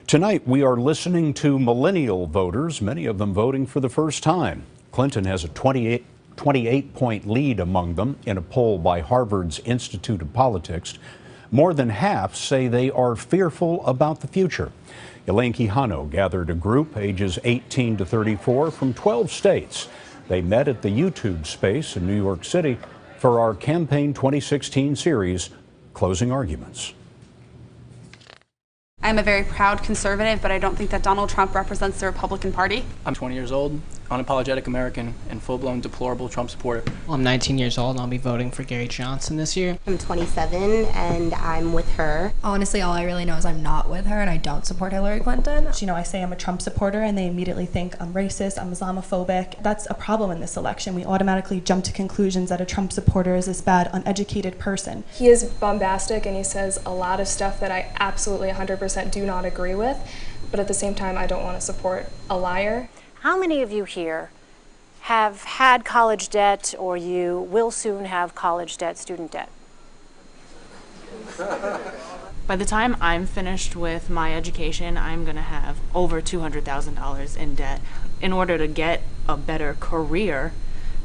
Tonight, we are listening to millennial voters, many of them voting for the first time. Clinton has a 28-point lead among them in a poll by Harvard's Institute of Politics. More than half say they are fearful about the future. Elaine Quijano gathered a group ages 18 to 34 from 12 states. They met at the YouTube space in New York City for our Campaign 2016 series, Closing Arguments. I'm a very proud conservative, but I don't think that Donald Trump represents the Republican Party. I'm 20 years old, unapologetic American, and full-blown deplorable Trump supporter. I'm 19 years old and I'll be voting for Gary Johnson this year. I'm 27 and I'm with her. Honestly, all I really know is I'm not with her and I don't support Hillary Clinton. You know, I say I'm a Trump supporter and they immediately think I'm racist, I'm Islamophobic. That's a problem in this election. We automatically jump to conclusions that a Trump supporter is this bad, uneducated person. He is bombastic and he says a lot of stuff that I absolutely 100% do not agree with, but at the same time I don't want to support a liar. How many of you here have had college debt or you will soon have college debt, student debt? By the time I'm finished with my education, I'm going to have over $200,000 in debt. In order to get a better career,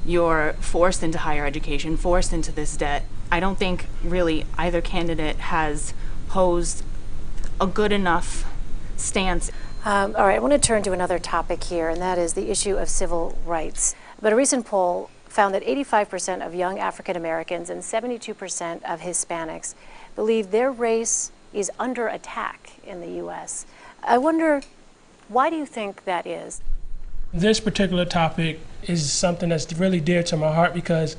you're forced into higher education, forced into this debt. I don't think really either candidate has posed a good enough stance. All right, I want to turn to another topic here, and that is the issue of civil rights. But a recent poll found that 85% of young African Americans and 72% of Hispanics believe their race is under attack in the U.S. I wonder, why do you think that is? This particular topic is something that's really dear to my heart because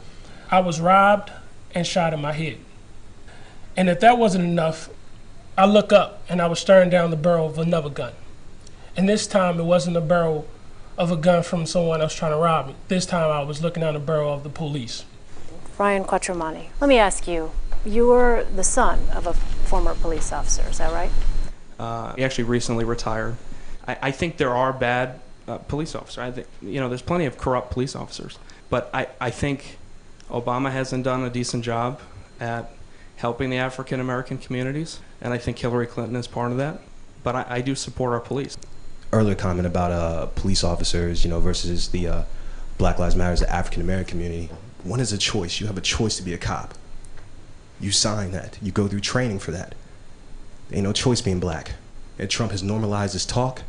I was robbed and shot in my head. And if that wasn't enough, I look up and I was staring down the barrel of another gun. And this time it wasn't a barrel of a gun from someone else trying to rob me. This time I was looking down the barrel of the police. Ryan Quattromani, let me ask you, you were the son of a former police officer, is that right? He actually recently retired. I think there are bad police officers. I think, there's plenty of corrupt police officers. But I think Obama hasn't done a decent job at helping the African American communities, and I think Hillary Clinton is part of that. But I do support our police. Earlier comment about police officers, versus the Black Lives Matter, the African American community. One is a choice. You have a choice to be a cop. You sign that. You go through training for that. There ain't no choice being black. And Trump has normalized his talk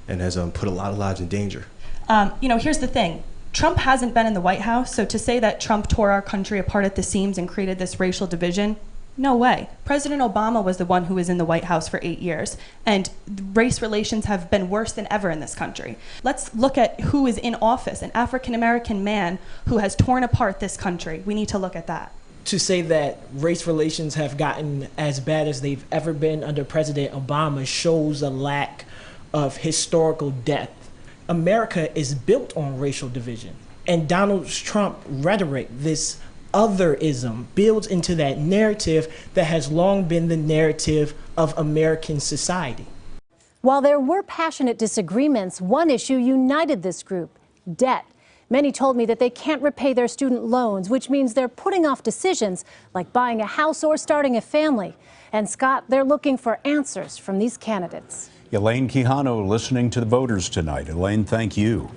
and has put a lot of lives in danger. Here's the thing. Trump hasn't been in the White House, so to say that Trump tore our country apart at the seams and created this racial division, no way. President Obama was the one who was in the White House for 8 years, and race relations have been worse than ever in this country. Let's look at who is in office, an African-American man who has torn apart this country. We need to look at that. To say that race relations have gotten as bad as they've ever been under President Obama shows a lack of historical depth. America is built on racial division, and Donald Trump rhetoric, this otherism, builds into that narrative that has long been the narrative of American society. While there were passionate disagreements, one issue united this group: debt. Many told me that they can't repay their student loans, which means they're putting off decisions like buying a house or starting a family. And Scott, they're looking for answers from these candidates. Elaine Quijano listening to the voters tonight. Elaine, thank you.